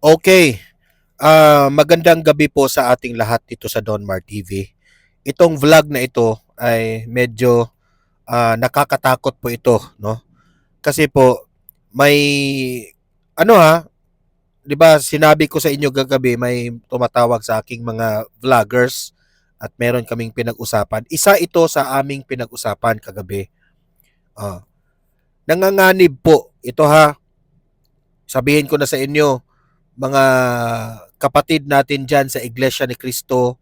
Okay. Magandang gabi po sa ating lahat dito sa Donmar TV. Itong vlog na ito ay medyo nakakatakot po ito, no? Kasi po may ano 'di ba sinabi ko sa inyo kagabi may tumatawag sa aking mga vloggers at meron kaming pinag-usapan. Isa ito sa aming pinag-usapan kagabi. Ah, nanganganib po ito Sabihin ko na sa inyo, mga kapatid natin diyan sa Iglesia ni Cristo,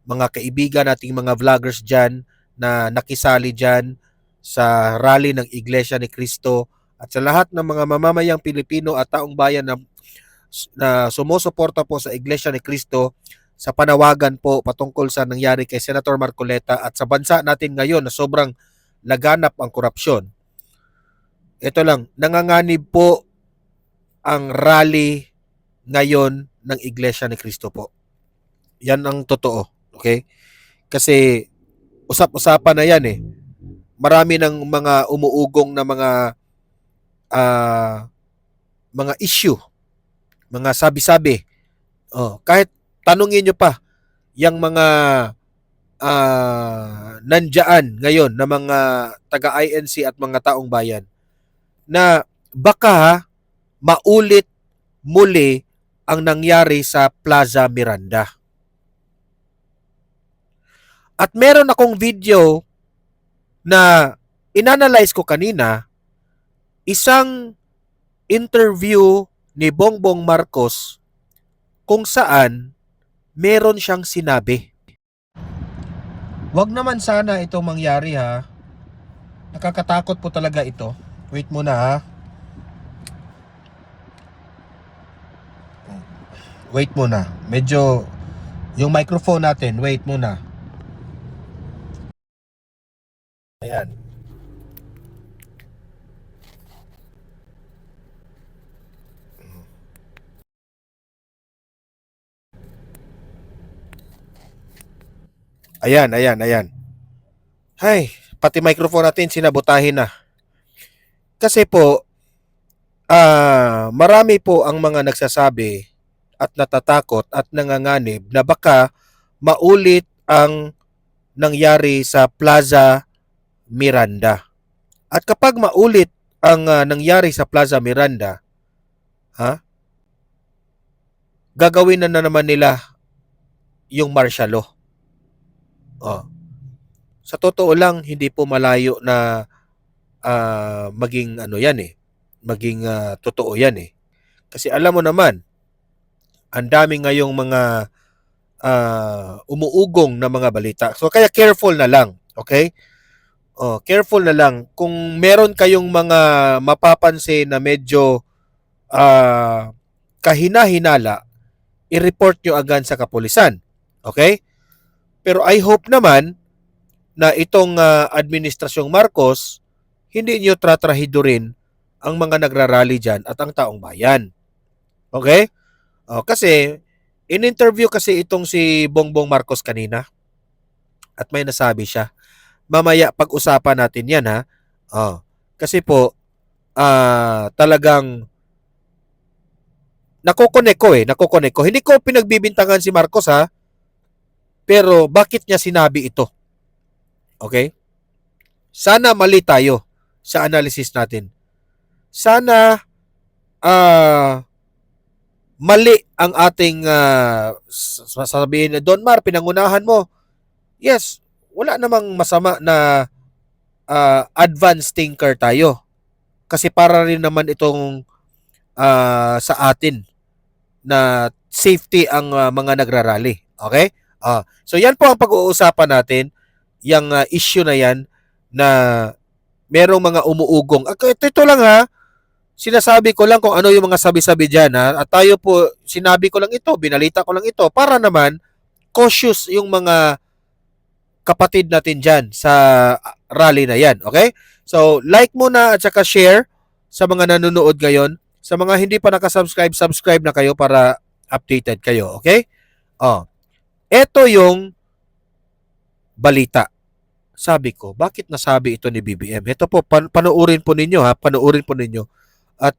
mga kaibigan nating mga vloggers dyan na nakisali dyan sa rally ng Iglesia ni Cristo at sa lahat ng mga mamamayang Pilipino at taong bayan na sumusuporta po sa Iglesia ni Cristo sa panawagan po patungkol sa nangyari kay Senator Marcoleta at sa bansa natin ngayon na sobrang laganap ang korupsyon. Ito lang, nanganganib po ang rally ngayon ng Iglesia ni Cristo po. Yan ang totoo. Okay? Kasi usap-usapan na yan eh. Marami ng mga umuugong na ah, mga issue, mga sabi-sabi. Kahit tanungin nyo pa yung mga nandyan ngayon na mga taga-INC at mga taong bayan na baka maulit muli ang nangyari sa Plaza Miranda. At meron akong video na inanalyze ko kanina, isang interview ni Bongbong Marcos kung saan meron siyang sinabi. Wag naman sana itong mangyari Nakakatakot po talaga ito. Wait muna Wait muna. Medyo yung microphone natin, wait muna. Ayan. Ayan. Hay, pati microphone natin sinabotahin na. Kasi po, marami po ang mga nagsasabi at natatakot at nanganganib na baka maulit ang nangyari sa Plaza Miranda. At kapag maulit ang nangyari sa Plaza Miranda, gagawin na naman nila yung martial law. Sa totoo lang, hindi po malayo na maging maging totoo yan eh. Kasi alam mo naman, ang dami ngayong mga umuugong na mga balita. So kaya careful na lang, okay? Careful na lang. Kung meron kayong mga mapapansin na medyo kahina-hinala, i-report nyo agad sa kapulisan. Okay? Pero I hope naman na itong administrasyong Marcos, hindi nyo tratrahidorin ang mga nagrarally dyan at ang taong bayan. Okay? Kasi, in-interview kasi itong si Bongbong Marcos kanina at may nasabi siya. Mamaya pag-usapan natin yan kasi po, talagang nakokonek ko. Hindi ko pinagbibintangan si Marcos pero bakit niya sinabi ito? Okay? Sana mali tayo sa analysis natin. Sana mali ang ating sasabihin na Donmar, pinangunahan mo. Yes, wala namang masama na advanced thinker tayo. Kasi para rin naman itong sa atin na safety ang mga nagrarally. Okay? So yan po ang pag-uusapan natin, yung issue na yan na merong mga umuugong. Ito lang sinasabi ko lang kung ano yung mga sabi-sabi dyan at tayo po, sinabi ko lang ito, binalita ko lang ito para naman cautious yung mga kapatid natin dyan sa rally na yan. Okay? So like muna at saka share sa mga nanonood ngayon. Sa mga hindi pa nakasubscribe, subscribe na kayo para updated kayo. Okay? Ito yung balita. Sabi ko, bakit nasabi ito ni BBM? Ito po, panoorin po ninyo Panoorin po ninyo. At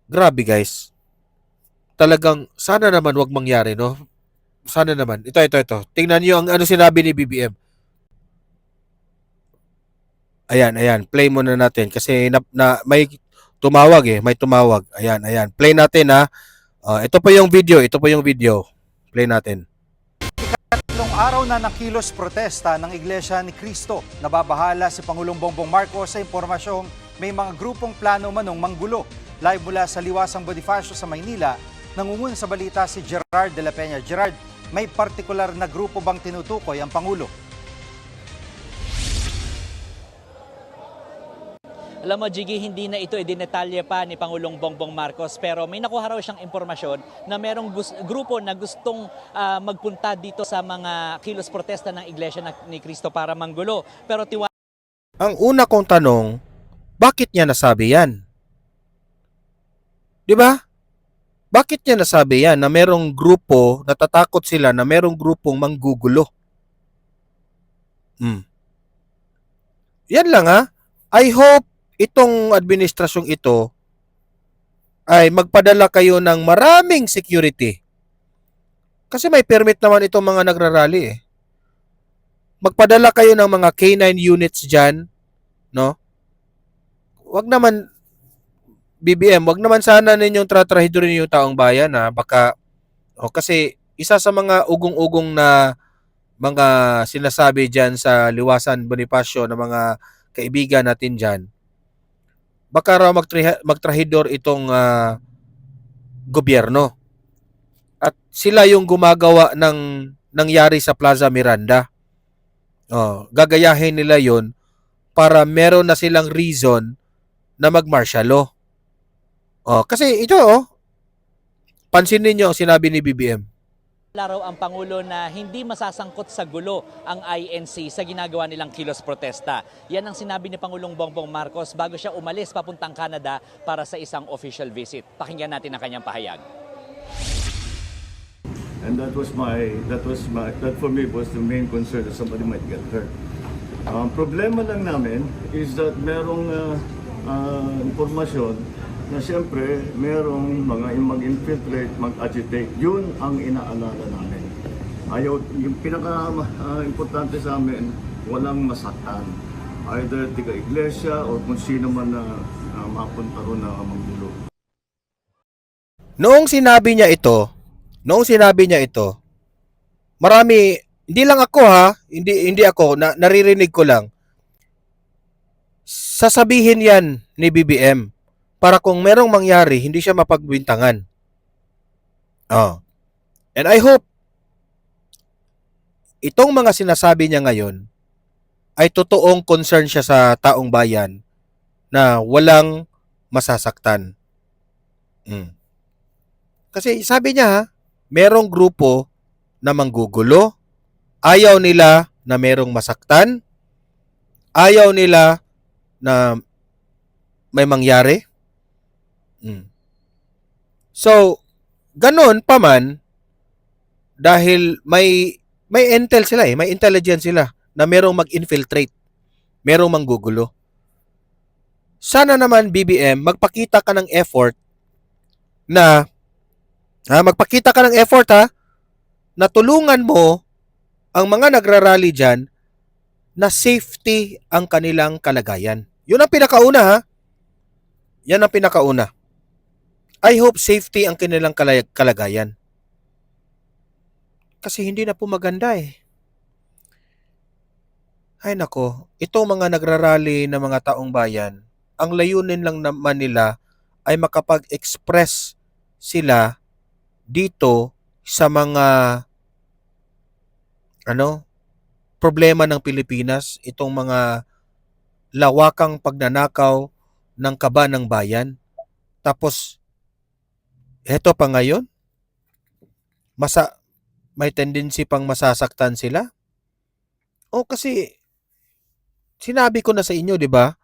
Grabe guys. Talagang sana naman wag mangyari, no? Sana naman. Ito. Tingnan niyo ang ano sinabi ni BBM. Ayan. Play muna natin kasi may tumawag eh. May tumawag. Ayan. Play natin ha. Ito po yung video. Play natin. Tatlong araw na nakilos protesta ng Iglesia ni Cristo. Nababahala si Pangulong Bongbong Marcos sa impormasyong may mga grupong plano manong manggulo. Live mula sa Liwasang Bonifacio sa Maynila, nangungun sa balita si Gerard de la Peña. Gerard, may partikular na grupo bang tinutukoy ang Pangulo? Alam mo, Jiggy, hindi na ito idinetalye pa ni Pangulong Bongbong Marcos pero may nakuha raw siyang impormasyon na merong grupo na gustong magpunta dito sa mga kilos protesta ng Iglesia ni Cristo para manggulo. Pero Ang una kong tanong, bakit niya nasabi yan? 'Di ba? Bakit niya nasabi yan na merong grupo, natatakot sila na merong grupong manggugulo? Yan lang ha. I hope itong administrasyong ito ay magpadala kayo ng maraming security. Kasi may permit naman itong mga nagrarally eh. Magpadala kayo ng mga K9 units dyan, no? Wag naman, BBM, wag naman sana ninyong tratrahidorin yung taong bayan ha. Baka, kasi isa sa mga ugong-ugong na mga sinasabi dyan sa Liwasan Bonifacio na mga kaibigan natin dyan, baka raw magtrahidor itong gobyerno. At sila yung gumagawa ng nangyari sa Plaza Miranda. Gagayahin nila yon para meron na silang reason na mag-martial law. Kasi ito, pansinin niyo ang sinabi ni BBM. laraw ang Pangulo na hindi masasangkot sa gulo ang INC sa ginagawa nilang kilos protesta. Yan ang sinabi ni Pangulong Bongbong Marcos bago siya umalis papuntang Canada para sa isang official visit. Pakinggan natin ang kanyang pahayag. And that for me was the main concern that somebody might get hurt. Problema lang namin is that merong impormasyon na siyempre merong mga mag-infiltrate, mag-agitate. Yun ang inaalala namin. Yung pinaka-importante sa amin, walang masaktan. Either tiga-iglesia o kung sino man na mapunta ron na manggulo. Noong sinabi niya ito, marami, hindi lang ako ha, hindi ako, naririnig ko lang, sasabihin yan ni BBM para kung merong mangyari, hindi siya mapagbintangan. And I hope itong mga sinasabi niya ngayon ay totoong concern siya sa taong bayan na walang masasaktan. Kasi sabi niya merong grupo na manggugulo, ayaw nila na merong masaktan, ayaw nila na may mangyari. So, ganun pa man, dahil may intel sila may intelligence sila na merong mag-infiltrate, merong manggugulo. Sana naman BBM, magpakita ka ng effort na na tulungan mo ang mga nagrarally dyan na safety ang kanilang kalagayan. Yun ang pinakauna ha. Yan ang pinakauna. I hope safety ang kanilang kalagayan. Kasi hindi na po maganda eh. Ay nako, itong mga nagrarally na mga taong bayan, ang layunin lang naman nila ay makapag-express sila dito sa mga problema ng Pilipinas, itong mga lawakang pagnanakaw ng kaba ng bayan. Tapos eto pa ngayon, may tendency pang masasaktan sila. Kasi sinabi ko na sa inyo, 'di ba?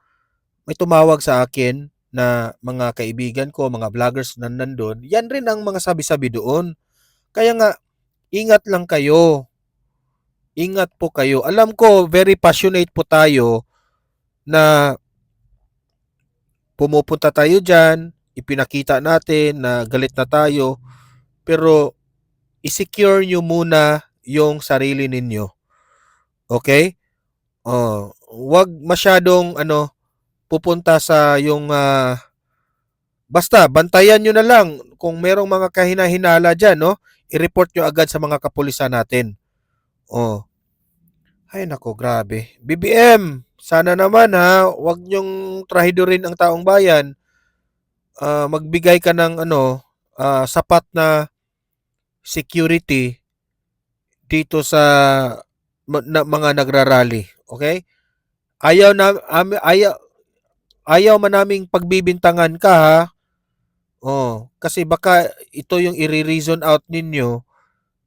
May tumawag sa akin na mga kaibigan ko, mga vloggers na nandun. Yan rin ang mga sabi-sabi doon. Kaya nga, ingat lang kayo. Ingat po kayo. Alam ko, very passionate po tayo na pumupunta tayo dyan, ipinakita natin na galit na tayo, pero i-secure nyo muna yung sarili ninyo. Okay? Wag masyadong pupunta sa yung basta bantayan nyo na lang kung merong mga kahina-hinala diyan, no? I-report nyo agad sa mga kapulisan natin. Ay nako, grabe. BBM, sana naman wag nyong trahidorin ang taong bayan. Magbigay ka ng sapat na security dito sa mga nagrarally, okay? Ayaw man naming pagbibintangan ka kasi baka ito yung i-reason out ninyo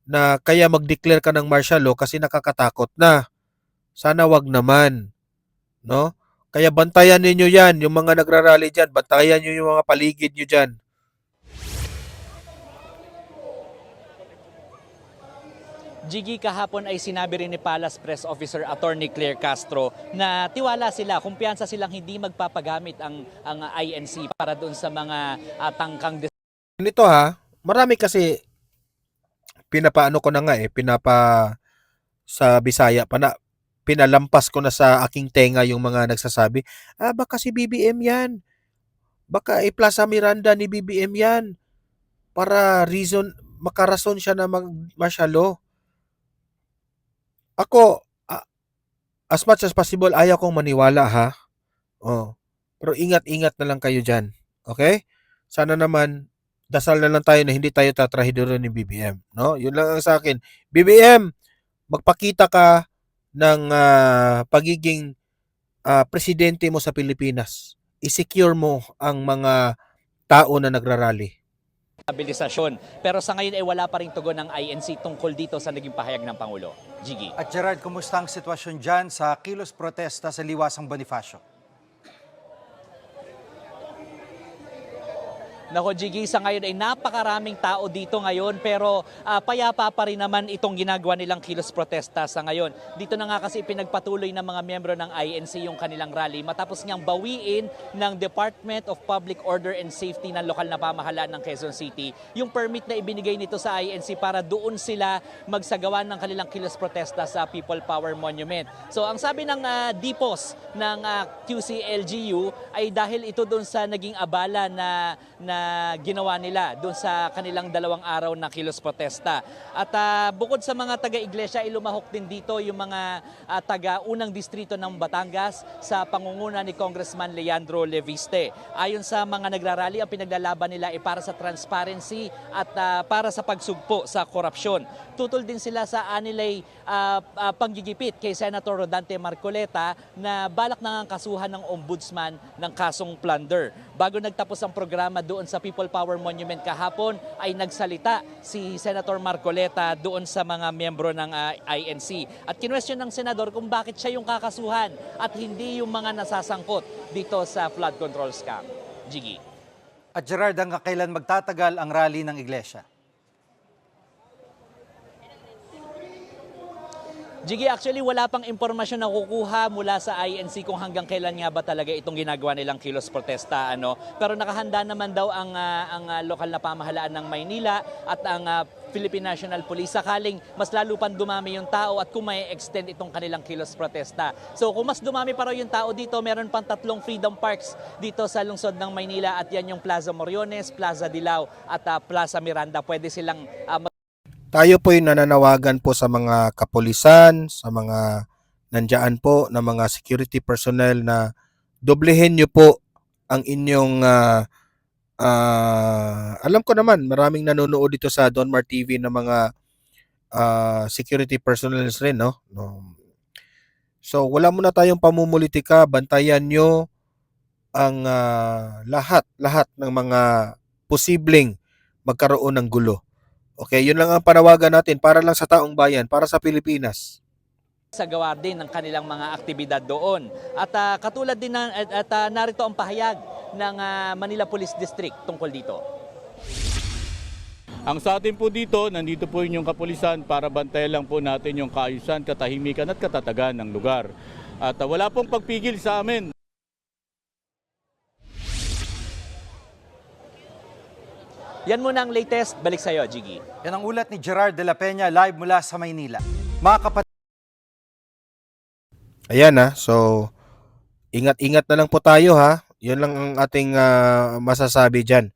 na kaya mag-declare ka ng martial law kasi nakakatakot na. Sana wag naman, no? Kaya bantayan ninyo 'yan, yung mga nagrarally diyan, bantayan niyo yung mga paligid niyo diyan. Jiggy, kahapon ay sinabi rin ni Palace Press Officer Attorney Claire Castro na tiwala sila, kumpiyansa silang hindi magpapagamit ang INC para doon sa mga tangkang Nito marami kasi pinapaano ko na nga sa Bisaya pa na pinalampas ko na sa aking tenga yung mga nagsasabi, baka si BBM yan. Baka Plaza Miranda ni BBM yan. Para makarason siya na mag-martial law. Ako, as much as possible, ayaw kong maniwala Pero ingat-ingat na lang kayo dyan. Okay? Sana naman, dasal na lang tayo na hindi tayo tatrahidoron ni BBM. No? Yun lang ang sa akin. BBM, magpakita ka ng pagiging presidente mo sa Pilipinas. I-secure mo ang mga tao na nagrarally. stabilisasyon. Pero sa ngayon ay wala pa rin tugon ng INC tungkol dito sa naging pahayag ng Pangulo. Jiggy. At Gerard, kumusta ang sitwasyon dyan sa kilos protesta sa Liwasang Bonifacio? Nako, Jiggy, sa ngayon ay napakaraming tao dito ngayon pero payapa pa rin naman itong ginagawa nilang kilos protesta sa ngayon. Dito na nga kasi pinagpatuloy ng mga miyembro ng INC yung kanilang rally matapos niyang bawiin ng Department of Public Order and Safety ng lokal na pamahalaan ng Quezon City yung permit na ibinigay nito sa INC para doon sila magsagawa ng kanilang kilos protesta sa People Power Monument. So ang sabi ng DPOS ng QCLGU ay dahil ito doon sa naging abala na ginawa nila doon sa kanilang 2 araw na kilos protesta. At bukod sa mga taga-iglesia, ilumahok din dito yung mga taga-unang distrito ng Batangas sa pangunguna ni Congressman Leandro Leviste. Ayon sa mga nagrarally, ang pinaglalaban nila ay para sa transparency at para sa pagsugpo sa korupsyon. Tutol din sila sa anilay panggigipit kay Senator Rodante Marcoleta na balak nang kasuhan ng ombudsman ng kasong plunder. Bago nagtapos ang programa doon sa People Power Monument kahapon ay nagsalita si Senator Marcoleta doon sa mga miyembro ng INC. At kinwestiyon ng senador kung bakit siya yung kakasuhan at hindi yung mga nasasangkot dito sa flood control scam. Jiggy. At Gerard, hanggang kailan magtatagal ang rally ng iglesia? Jiggy, actually wala pang impormasyon na kukuha mula sa INC kung hanggang kailan nga ba talaga itong ginagawa nilang kilos protesta. Pero nakahanda naman daw ang lokal na pamahalaan ng Maynila at ang Philippine National Police sakaling mas lalo pang dumami yung tao at kung may extend itong kanilang kilos protesta. So kung mas dumami pa raw yung tao dito, meron pang 3 Freedom Parks dito sa lungsod ng Maynila at yan yung Plaza Moriones, Plaza Dilao at Plaza Miranda. Pwede silang Tayo po'y nananawagan po sa mga kapulisan, sa mga nandiyan po na mga security personnel na doblehin nyo po ang inyong alam ko naman maraming nanonood dito sa Donmar TV na mga security personnel rin, no? So wala muna tayong pamumulitika, bantayan nyo ang lahat ng mga posibleng magkaroon ng gulo. Okay, yun lang ang panawagan natin para lang sa taong bayan, para sa Pilipinas. Sagawa din ng kanilang mga aktibidad doon. At katulad din narito ang pahayag ng Manila Police District tungkol dito. Ang sa atin po dito, nandito po yung kapulisan para bantayan lang po natin yung kaayusan, katahimikan at katatagan ng lugar. At wala pong pagpigil sa amin. Yan muna ang latest. Balik sa'yo, Jiggy. Yan ang ulat ni Gerard de la Peña live mula sa Maynila. Mga kapatid, Ayan ha. So, ingat-ingat na lang po tayo ha. Yun lang ang ating masasabi dyan.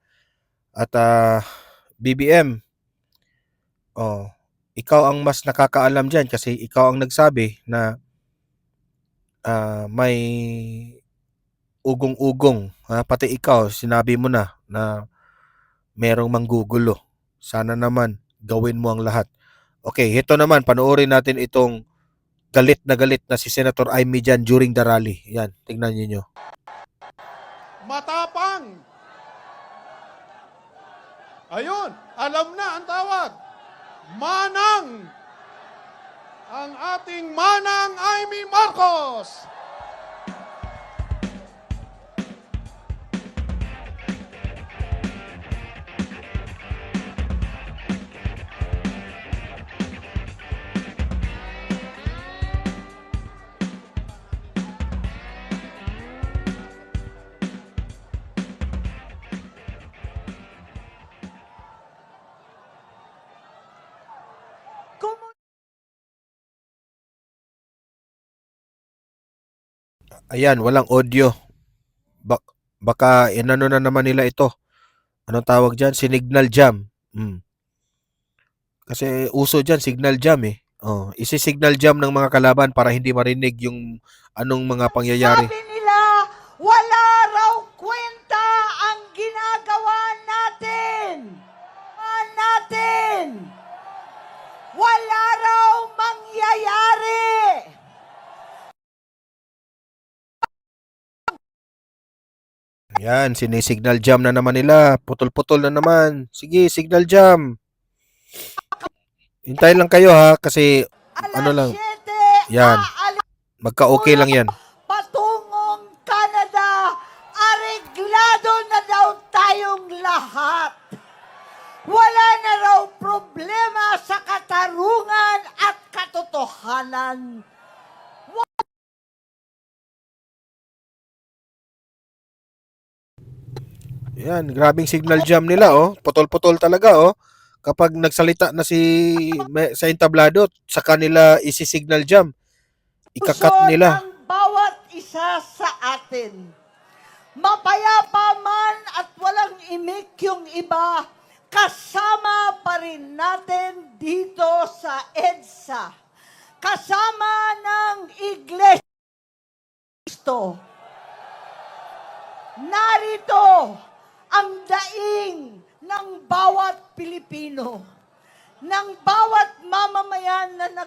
At BBM, oh, ikaw ang mas nakakaalam dyan kasi ikaw ang nagsabi na may ugong-ugong. Pati ikaw, sinabi mo na merong manggugulo. Sana naman gawin mo ang lahat. Okay, ito naman, panoorin natin itong galit na si Senator Amy dyan during the rally. Yan, tingnan niyo. Matapang. Ayun, alam na ang tawag. Manang. Ang ating Manang Amy Marcos. Ayan, walang audio. Baka inano na naman nila ito. Anong tawag dyan? Signal jam. Kasi uso dyan, signal jam eh. Oh, isi-signal jam ng mga kalaban para hindi marinig yung anong mga pangyayari. Sabi nila, wala raw kwenta ang ginagawa natin. Wala raw mangyayari. Yan, sinisignal jam na naman nila. Putol-putol na naman. Sige, signal jam. Hintayin lang kayo ha, kasi ano lang, Alas 7, yan. aalis Magka-okay lang yan. patungong Canada. Areglado na daw tayong lahat. Wala na raw problema sa katarungan at katotohanan. Yan, grabing signal jam nila oh. Putol-putol talaga oh. Kapag nagsalita na sa entablado, sa kanila isi-signal jam. Ikakat Puso nila. ng bawat isa sa atin. Mapayapa man at walang imik yung iba, kasama pa rin natin dito sa EDSA. Kasama ng Iglesia ni Cristo. Narito ang daing ng bawat Pilipino, ng bawat mamamayan na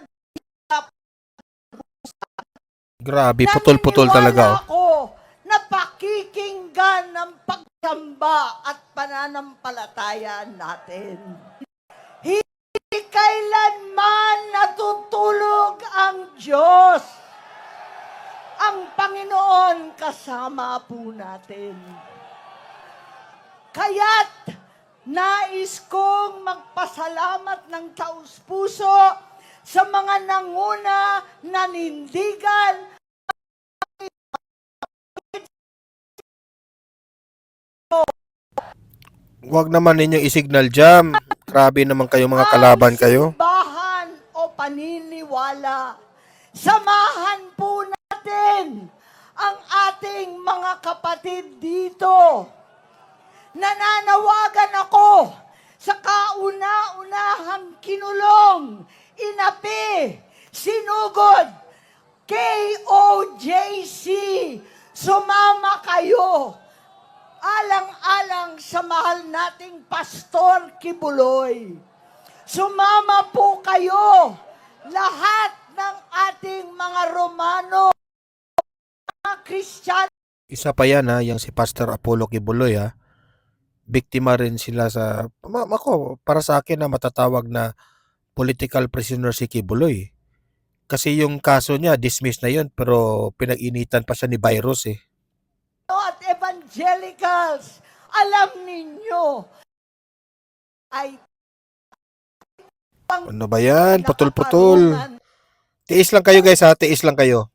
Grabe, putol-putol talaga oh. naniniwala ako na pakikinggan ng pagsamba at pananampalataya natin. Hindi kailanman natutulog ang Diyos. Ang Panginoon kasama po natin. Kaya't nais kong magpasalamat ng taus-puso sa mga nanguna, nanindigan, Huwag naman ninyong i-signal jam. Grabe naman kayo mga kalaban kayo. simbahan o paniniwala. Samahan po natin ang ating mga kapatid dito. Nananawagan ako sa kauna-unahang kinulong, inapi, sinugod, KOJC, sumama kayo. Alang-alang sa mahal nating Pastor Kibuloy. Sumama po kayo, lahat ng ating mga Romano, mga Kristiyano. Isa pa yan ha, yung si Pastor Apollo Kibuloy ha. Biktima rin sila sa, para sa akin na matatawag na political prisoner si Kibuloy. Kasi yung kaso niya, dismiss na yun, pero pinag-initan pa siya ni Virus eh. At evangelicals, alam ninyo, ay Ano ba yan? Putol-putol. Tiis lang kayo guys ha, tiis lang kayo.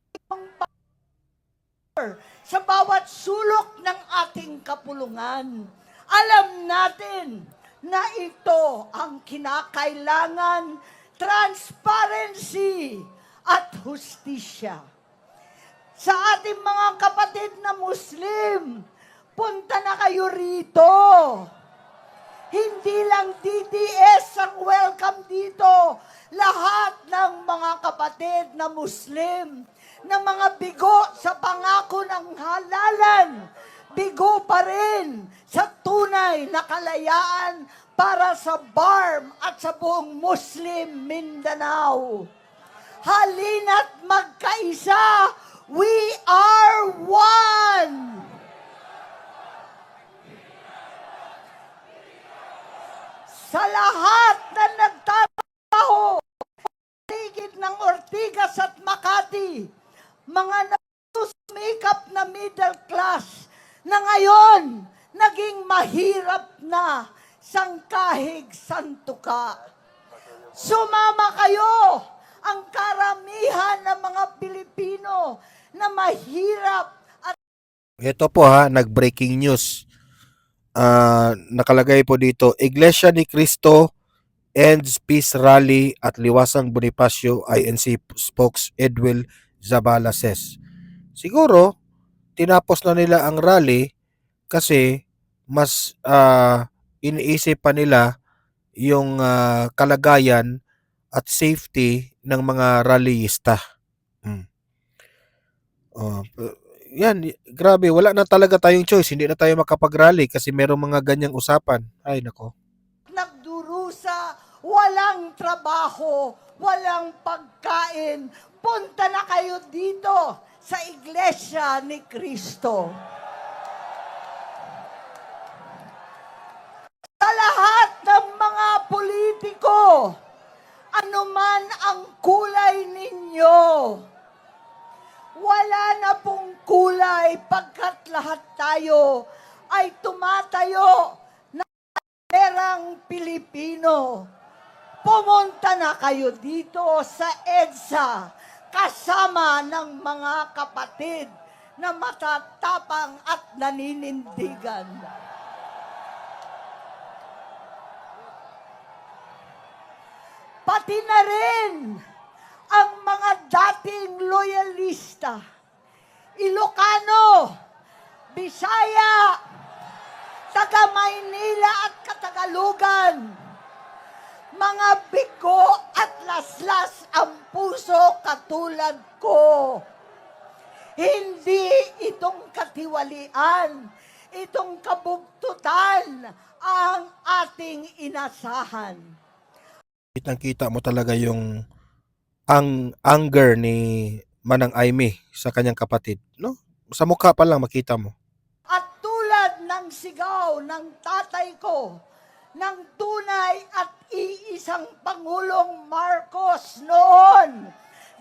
sa bawat sulok ng ating kapulungan. Alam natin na ito ang kinakailangan, transparency at hustisya. Sa ating mga kapatid na Muslim, punta na kayo rito. Hindi lang DDS ang welcome dito. Lahat ng mga kapatid na Muslim, na mga bigo sa pangako ng halalan, bigo pa rin sa tunay na kalayaan para sa BARM at sa buong Muslim Mindanao. Halina't magkaisa, we are one! Sa lahat na nagtatrabaho, paligid ng Ortigas at Makati, mga nagsusumikap na middle class na ngayon naging mahirap na sangkahig santuka. Sumama kayo, ang karamihan ng mga Pilipino na mahirap at Ito po ha, nag-breaking news. Nakalagay po dito, Iglesia ni Cristo ends peace rally at Liwasang Bonifacio INC spokes Edwil Zabala says. Siguro, tinapos na nila ang rally kasi mas iniisip pa nila yung kalagayan at safety ng mga rallyista. Yan, grabe, wala na talaga tayong choice. Hindi na tayo makapag-rally kasi merong mga ganyang usapan. Ay, nako. nagdurusa, walang trabaho, walang pagkain. Punta na kayo dito sa Iglesia ni Cristo. Sa lahat ng mga politiko, anuman ang kulay ninyo, wala na pong kulay pagkat lahat tayo ay tumatayo na perang Pilipino. Pumunta na kayo dito sa EDSA kasama ng mga kapatid na matatapang at naninindigan. Pati na rin ang mga dating loyalista, Ilocano, Bisaya, taga Maynila at Katagalugan, mga bigo at laslas ang puso katulad ko. Hindi itong katiwalian, itong kabugtutan ang ating inasahan. Kitang-kita mo talaga yung anger ni Manang Aimee sa kanyang kapatid, no? Sa mukha pa lang makita mo. At tulad ng sigaw ng tatay ko, ng tunay at iisang Pangulong Marcos noon,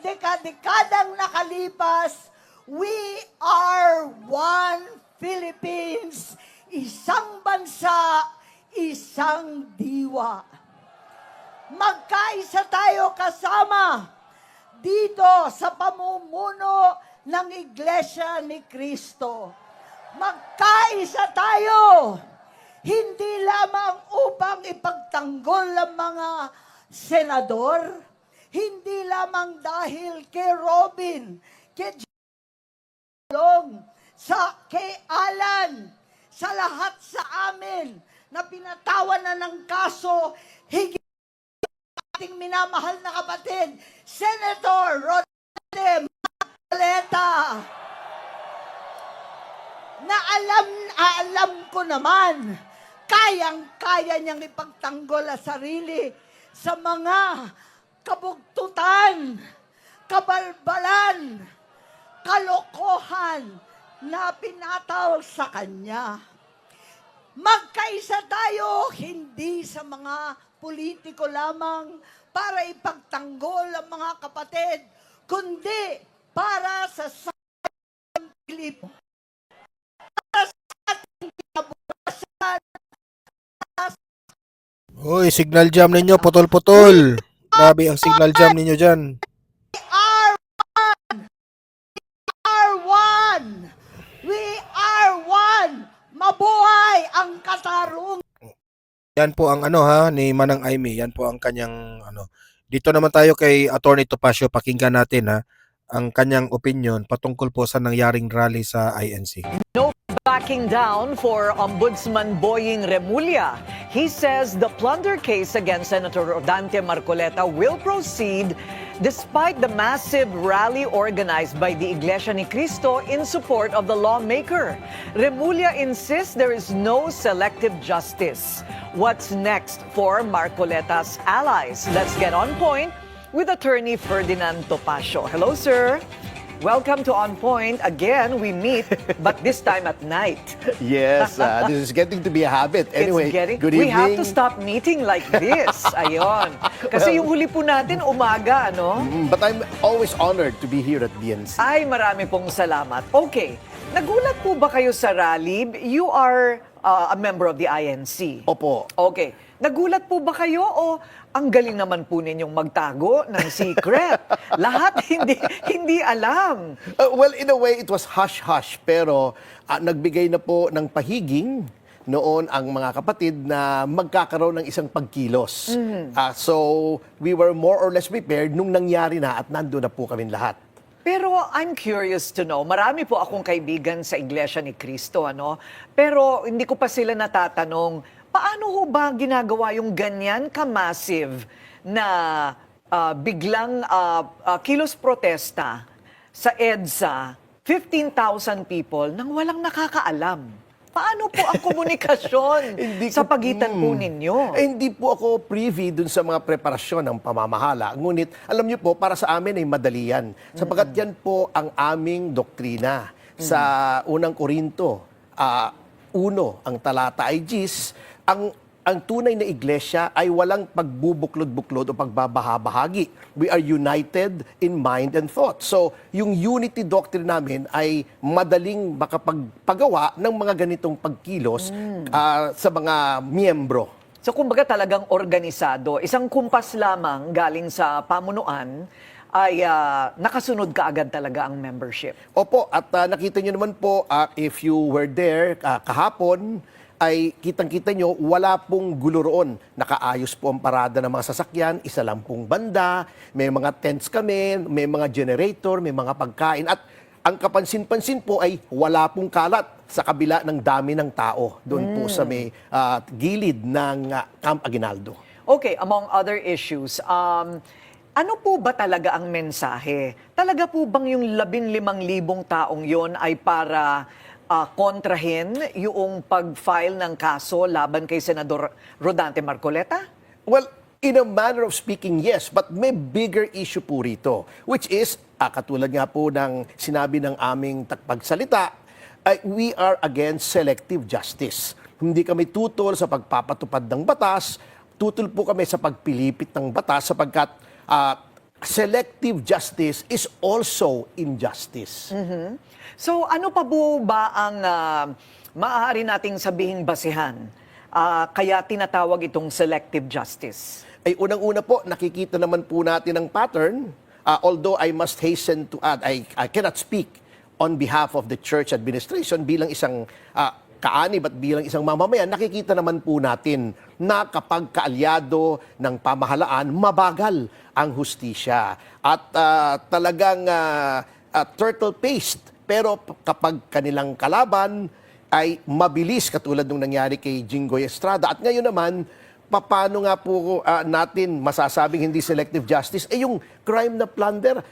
dekadang nakalipas, we are one Philippines, isang bansa, isang diwa. Magkaisa tayo kasama dito sa pamumuno ng Iglesia ni Cristo. Magkaisa tayo, hindi lamang upang ipagtanggol ang mga senador, hindi lamang dahil kay Robin, kay Long, kay Alan, sa lahat sa amin na pinatawan na ng kaso, higit ating minamahal na kapatid, Senator Rodante Marcoleta, na alam ko naman, kayang-kaya niyang ipagtanggol ang sarili sa mga kabugtutan, kabalbalan, kalokohan na pinataw sa kanya. Magkaisa tayo, hindi sa mga politiko lamang para ipagtanggol ang mga kapatid, kundi para sa Pilipino. Para sa ating kinabukasan. Hoy, signal jam ninyo, putol-putol. Grabe ang signal jam ninyo dyan. We are one! Mabuhay ang katarungan! Yan po ang ano ha ni Manang Aimee, yan po ang kanyang ano. Dito naman tayo kay Attorney Topacio, pakinggan natin ha ang kanyang opinion patungkol po sa nangyaring rally sa INC. Backing down for Ombudsman Boying Remulla. He says the plunder case against Senator Rodante Marcoleta will proceed despite the massive rally organized by the Iglesia ni Cristo in support of the lawmaker. Remulla insists there is no selective justice. What's next for Marcoleta's allies? Let's get on point with attorney Ferdinand Topacio. Hello, sir. Welcome to On Point. Again, we meet, but this time at night. Yes, this is getting to be a habit. Anyway, good We evening. have to stop meeting like this. Ayon. Kasi yung huli po natin, umaga, ano? But I'm always honored to be here at BNC. Ay, marami pong salamat. Okay. Nagulat po ba kayo sa rally? You are a member of the INC. Opo. Okay. Nagulat po ba kayo o ang galing naman po ninyong magtago ng secret? Lahat hindi alam. Well, in a way, it was hush-hush. Pero nagbigay na po ng pahiging noon ang mga kapatid na magkakaroon ng isang pagkilos. So, we were more or less prepared nung nangyari na at nandun na po kami lahat. Pero I'm curious to know, marami po akong kaibigan sa Iglesia ni Cristo, ano? Pero hindi ko pa sila natatanong, paano ho ba ginagawa yung ganyan ka-massive na biglang kilos protesta sa EDSA, 15,000 people nang walang nakakaalam? Paano po ang komunikasyon sa pagitan po ninyo? Hindi po ako privy dun sa mga preparasyon ng pamamahala. Ngunit, alam niyo po, para sa amin ay madali yan. Sapagkat yan po ang aming doktrina. Sa unang Korinto, 1, ang talata ay Gis, ang tunay na iglesia ay walang pagbubuklod-buklod o pagbabahabahagi. We are united in mind and thought. So, yung unity doctrine namin ay madaling makapagpagawa ng mga ganitong pagkilos sa mga miyembro. So kumbaga talagang organisado, isang kumpas lamang galing sa pamunuan ay nakasunod kaagad talaga ang membership. Opo, at nakita nyo naman po, if you were there kahapon, ay kitang-kita nyo, wala pong gulo roon. Nakaayos po ang parada ng mga sasakyan, isa lang pong banda, may mga tents kami, may mga generator, may mga pagkain. At ang kapansin-pansin po ay wala pong kalat sa kabila ng dami ng tao doon po sa may gilid ng Camp Aguinaldo. Okay, among other issues, ano po ba talaga ang mensahe? Talaga po bang yung 15,000 taong yon ay para kontrahin yung pag-file ng kaso laban kay Senador Rodante Marcoleta? Well, in a manner of speaking, yes. But may bigger issue po rito, which is, katulad nga po ng sinabi ng aming takpagsalita, we are against selective justice. Hindi kami tutol sa pagpapatupad ng batas, tutol po kami sa pagpilipit ng batas sapagkat selective justice is also injustice. So ano pa po ba ang maaari nating sabihing basihan? Kaya tinatawag itong selective justice. Ay unang-una po, nakikita naman po natin ang pattern. Although I must hasten to add, I cannot speak on behalf of the church administration bilang isang kaanib at bilang isang mamamayan, nakikita naman po natin na kapag kaalyado ng pamahalaan, mabagal ang hustisya. At talagang turtle-paced. Pero kapag kanilang kalaban ay mabilis katulad nung nangyari kay Jinggoy Estrada. At ngayon naman, paano nga po natin masasabing hindi selective justice? Yung crime na plunder,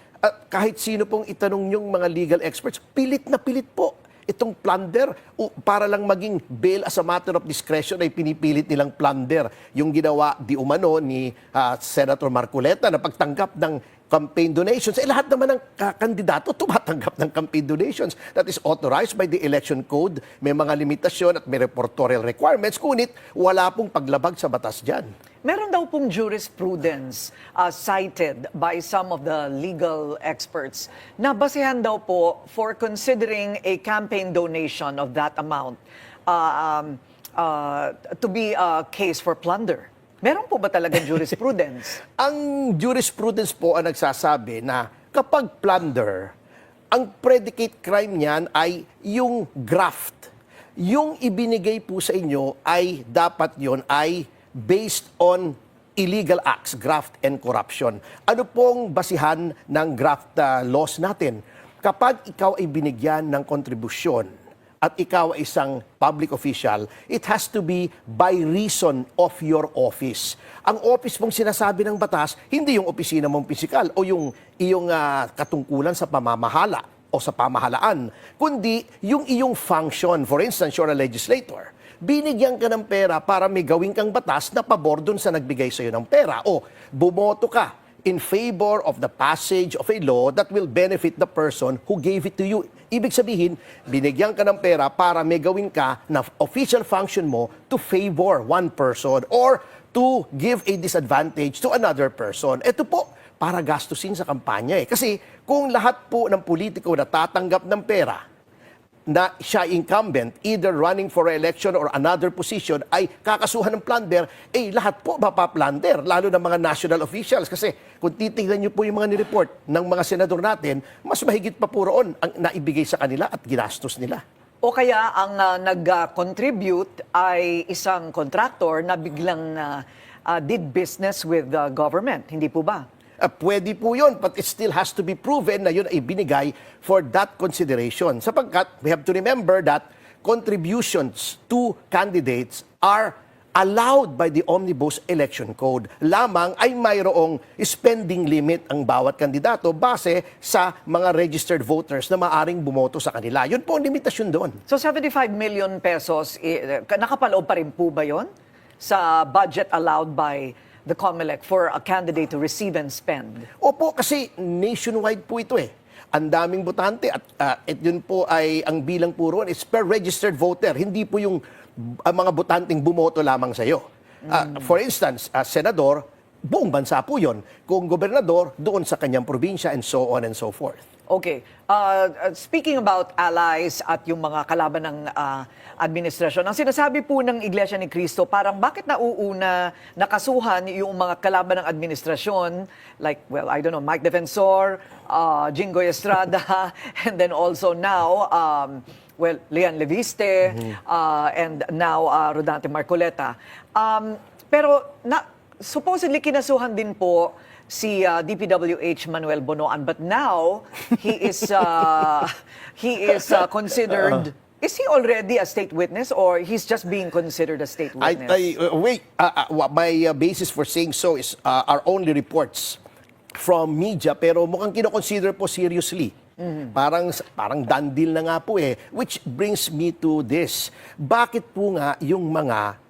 kahit sino pong itanong yung mga legal experts, pilit na pilit po itong plunder para lang maging bail as a matter of discretion ay pinipilit nilang plunder. Yung ginawa di umano ni Senator Marcoleta na pagtanggap ng campaign donations. Lahat naman ng kandidato tumatanggap ng campaign donations. That is authorized by the election code. May mga limitasyon at may reportorial requirements. Ngunit wala pong paglabag sa batas dyan. Meron daw pong jurisprudence cited by some of the legal experts na basehan daw po for considering a campaign donation of that amount to be a case for plunder. Meron po ba talagang jurisprudence? Ang jurisprudence po ang nagsasabi na kapag plunder, ang predicate crime niyan ay yung graft. Yung ibinigay po sa inyo ay dapat yon ay based on illegal acts, graft and corruption. Ano pong basihan ng graft laws natin? Kapag ikaw ay binigyan ng kontribusyon at ikaw ay isang public official, it has to be by reason of your office. Ang office mong sinasabi ng batas, hindi yung opisina mong pisikal o yung iyong katungkulan sa pamamahala o sa pamahalaan, kundi yung iyong function. For instance, you're a legislator. Binigyan ka ng pera para may gawin kang batas na pabor dun sa nagbigay sa'yo ng pera. O bumoto ka in favor of the passage of a law that will benefit the person who gave it to you. Ibig sabihin, binigyan ka ng pera para may gawin ka na official function mo to favor one person or to give a disadvantage to another person. Ito po, para gastusin sa kampanya. Kasi kung lahat po ng politiko na tatanggap ng pera, na siya incumbent, either running for election or another position, ay kakasuhan ng plunder, lahat po mapaplunder, lalo ng mga national officials. Kasi kung titignan niyo po yung mga nireport ng mga senador natin, mas mahigit pa po roon ang naibigay sa kanila at ginastos nila. O kaya ang nag-contribute ay isang contractor na biglang did business with the government, hindi po ba? Pwede po yun, but it still has to be proven na yun ay binigay for that consideration. Sapagkat we have to remember that contributions to candidates are allowed by the Omnibus Election Code. Lamang ay mayroong spending limit ang bawat kandidato base sa mga registered voters na maaring bumoto sa kanila. Yun po ang limitasyon doon. So 75 million pesos, nakapaloob pa rin po ba yun sa budget allowed by the COMELEC for a candidate to receive and spend? Opo, kasi nationwide po ito eh. Ang daming botante at yun po ay ang bilang po roon is per registered voter. Hindi po yung mga botanteng bumoto lamang sa iyo. For instance, senador, buong bansa po yun. Kung gobernador, doon sa kanyang probinsya and so on and so forth. Okay. Speaking about allies at yung mga kalaban ng administrasyon, ang sinasabi po ng Iglesia ni Cristo, parang bakit nauuna nakasuhan yung mga kalaban ng administrasyon, like, well, I don't know, Mike Defensor, Jinggoy Estrada, and then also now, well, Leon Leviste, and now Rodante Marcoleta. Pero supposedly kinasuhan din po si DPWH Manuel Bonoan, but now he is considered. Is he already a state witness or he's just being considered a state witness? My basis for saying so is are only reports from media, pero mukhang kinoconsider po seriously. Parang done deal na nga po eh. Which brings me to this. Bakit po nga yung mga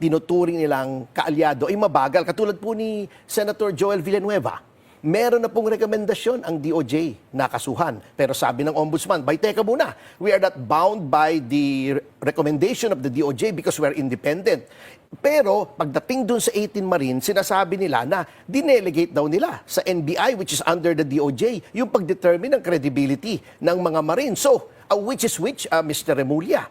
tinuturing nilang kaalyado ay mabagal? Katulad po ni Senator Joel Villanueva. Meron na pong rekomendasyon ang DOJ na kasuhan. Pero sabi ng Ombudsman, teka muna, we are not bound by the recommendation of the DOJ because we are independent. Pero pagdating dun sa 18 Marine, sinasabi nila na dinelegate daw nila sa NBI, which is under the DOJ, yung pagdetermine ng credibility ng mga Marine. So, which is which, Mr. Remulla?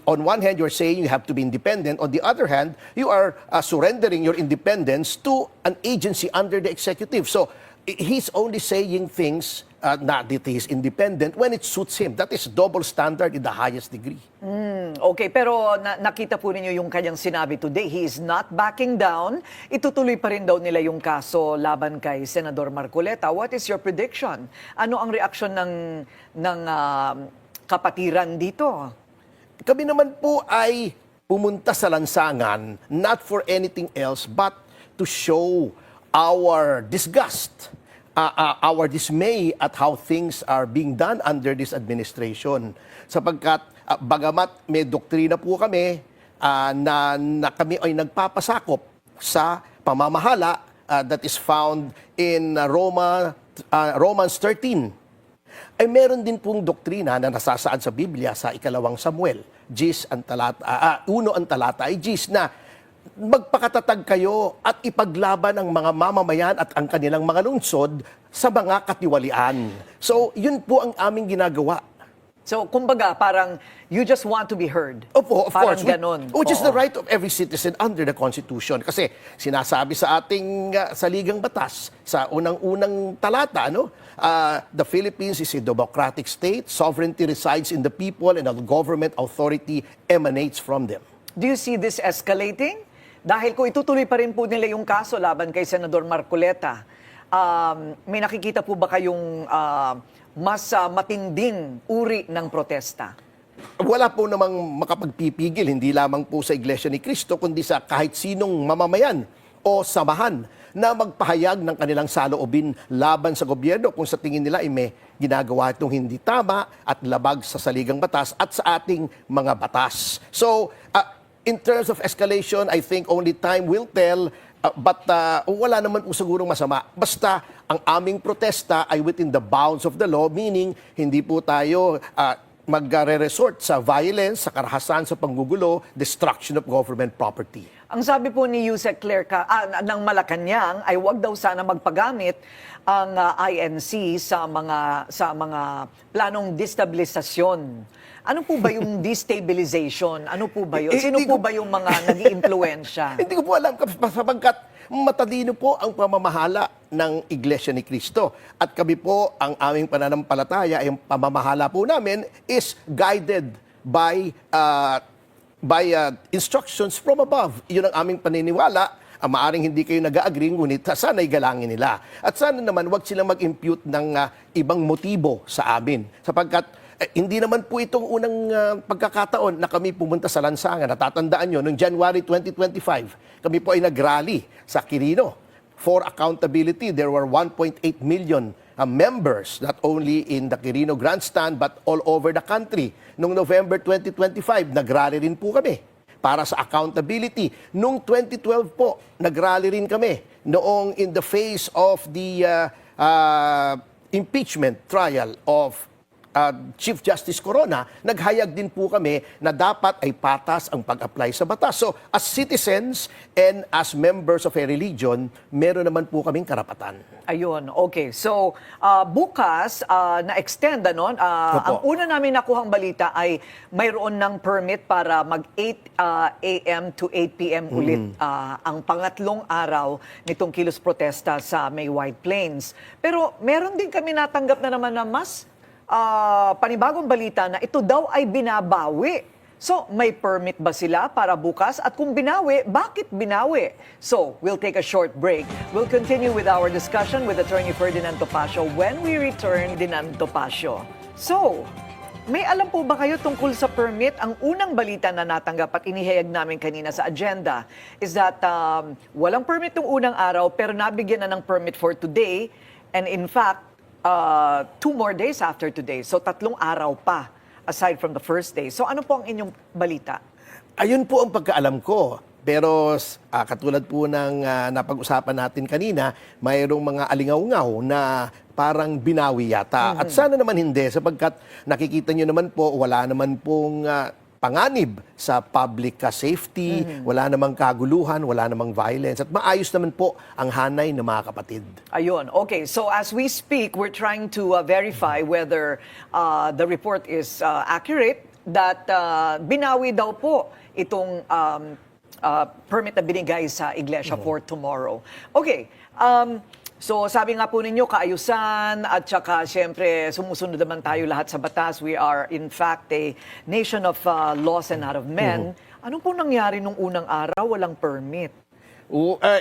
On one hand, you're saying you have to be independent. On the other hand, you are surrendering your independence to an agency under the executive. So, he's only saying things that he is independent when it suits him. That is double standard in the highest degree. Okay, pero nakita po ninyo yung kanyang sinabi today. He is not backing down. Itutuloy pa rin daw nila yung kaso laban kay Senador Marcoleta. What is your prediction? Ano ang reaksyon ng kapatiran dito? Kami naman po ay pumunta sa lansangan not for anything else but to show our disgust, our dismay at how things are being done under this administration. Sapagkat bagamat may doktrina po kami na kami ay nagpapasakop sa pamamahala that is found in Romans 13, ay meron din pong doktrina na nasasaad sa Biblia sa 2 Samuel, 1 ang talata ay 10 na magpakatatag kayo at ipaglaban ang mga mamamayan at ang kanilang mga lungsod sa mga katiwalian. So, yun po ang aming ginagawa. So, kumbaga, parang you just want to be heard. Opo, of parang course. Ganon. Which is the right of every citizen under the Constitution. Kasi sinasabi sa ating saligang batas, sa unang-unang talata, the Philippines is a democratic state, sovereignty resides in the people, and the government authority emanates from them. Do you see this escalating? Dahil kung itutuloy pa rin po nila yung kaso laban kay Senador Marcoleta, may nakikita po ba kayong mas matinding uri ng protesta? Wala po namang makapagpipigil, hindi lamang po sa Iglesia ni Cristo, kundi sa kahit sinong mamamayan o samahan na magpahayag ng kanilang saloobin laban sa gobyerno kung sa tingin nila ay may ginagawa itong hindi tama at labag sa saligang batas at sa ating mga batas. So, in terms of escalation, I think only time will tell. But wala naman po sigurong masama. Basta ang aming protesta ay within the bounds of the law, meaning hindi po tayo magre-resort sa violence, sa karahasan, sa panggugulo, destruction of government property. Ang sabi po ni Yusek Claire ng Malacanang ay wag daw sana magpagamit ang INC sa mga planong destabilisasyon. Ano po ba yung destabilization? Ano po ba yun? Sino po ba yung mga nag-iimpluwensya? Hindi ko po alam sapagkat matalino po ang pamamahala ng Iglesia ni Cristo. At kami po, ang aming pananampalataya, ay ang pamamahala po namin is guided by instructions from above. Iyon ang aming paniniwala. Maaring hindi kayo nag-agree, ngunit sana'y galangin nila. At sana naman, wag silang mag-impute ng ibang motibo sa amin. Sapagkat hindi naman po itong unang pagkakataon na kami pumunta sa lansangan. Natatandaan nyo, noong January 2025, kami po ay nag-rally sa Quirino. For accountability, there were 1.8 million members, not only in the Quirino Grandstand, but all over the country. Noong November 2025, nag-rally rin po kami para sa accountability. Noong 2012 po, nag-rally rin kami. Noong in the face of the impeachment trial of Chief Justice Corona, naghayag din po kami na dapat ay patas ang pag-apply sa batas. So, as citizens and as members of a religion, meron naman po kaming karapatan. Ayun, okay. So, bukas, na-extend, ano? Ang una namin nakuhang balita ay mayroon ng permit para mag-8 a.m. to 8 p.m. ulit ang pangatlong araw nitong kilos protesta sa May White Plains. Pero meron din kami natanggap na naman na mas panibagong balita na ito daw ay binabawi. So, may permit ba sila para bukas? At kung binawi, bakit binawi? So, we'll take a short break. We'll continue with our discussion with Attorney Ferdinand Topacio when we return, Dinan Topacio. So, may alam po ba kayo tungkol sa permit? Ang unang balita na natanggap at inihayag namin kanina sa agenda is that walang permit ng unang araw pero nabigyan na ng permit for today. And in fact, 2 more days after today. So, 3 araw pa aside from the first day. So, ano po ang inyong balita? Ayun po ang pagkaalam ko. Pero katulad po ng napag-usapan natin kanina, mayroong mga alingaw-ngaw na parang binawi yata. At sana naman hindi, sapagkat nakikita nyo naman po, wala naman pong panganib sa public safety, wala namang kaguluhan, wala namang violence, at maayos naman po ang hanay ng mga kapatid. Ayun, okay. So as we speak, we're trying to verify whether the report is accurate, that binawi daw po itong permit na binigay sa iglesia for tomorrow. Okay, so sabi nga po ninyo, kaayusan at saka siyempre sumusunod naman tayo lahat sa batas. We are in fact a nation of laws and not of men. Ano po nangyari nung unang araw? Walang permit.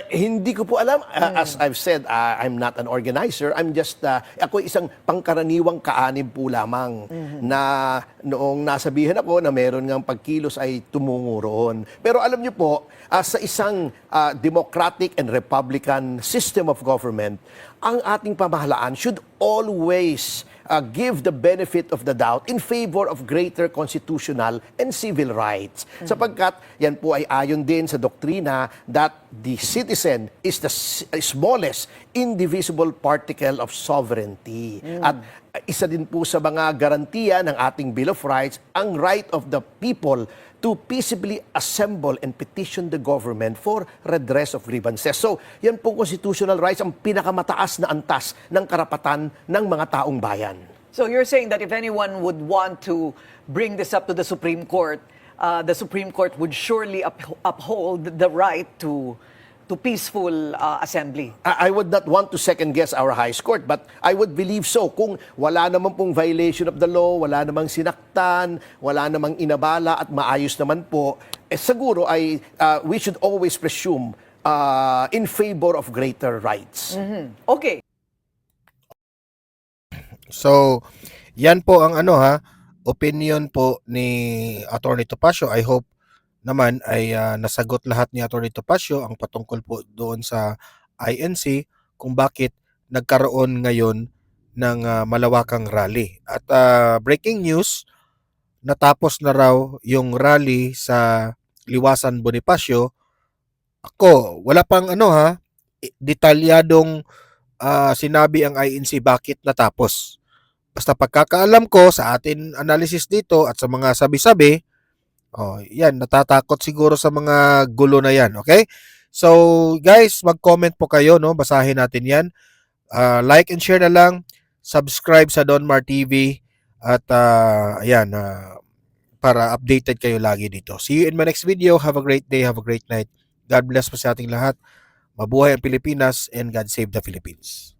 Hindi ko po alam. As I've said, I'm not an organizer. I'm just, ako isang pangkaraniwang kaanib po lamang na noong nasabihan ako na meron ngang pagkilos ay tumungo roon. Pero alam niyo po, sa isang democratic and republican system of government, ang ating pamahalaan should always give the benefit of the doubt in favor of greater constitutional and civil rights. Sapagkat yan po ay ayon din sa doktrina that the citizen is the smallest indivisible particle of sovereignty. At isa din po sa mga garantiya ng ating Bill of Rights ang right of the people to peaceably assemble and petition the government for redress of grievances. So, yan po constitutional rights, ang pinakamataas na antas ng karapatan ng mga taong bayan. So you're saying that if anyone would want to bring this up to the Supreme Court would surely uphold the right to to peaceful assembly. I would not want to second guess our high court, but I would believe so. Kung wala namang pong violation of the law, wala namang sinaktan, wala namang inabala at maayos naman po, siguro ay we should always presume in favor of greater rights. Okay. So, yan po ang opinion po ni Attorney Topacio. I hope naman ay nasagot lahat ni Attorney Topacio ang patungkol po doon sa INC kung bakit nagkaroon ngayon ng malawakang rally. At breaking news, natapos na raw yung rally sa Liwasan Bonifacio. Ako, wala pang detalyadong sinabi ang INC bakit natapos. Basta pagkakaalam ko sa atin analysis dito at sa mga sabi-sabi, yan, natatakot siguro sa mga gulo na yan, okay? So, guys, mag-comment po kayo, no? Basahin natin yan. Like and share na lang. Subscribe sa Donmar TV. At, ayan, para updated kayo lagi dito. See you in my next video. Have a great day. Have a great night. God bless po sa ating lahat. Mabuhay ang Pilipinas and God save the Philippines.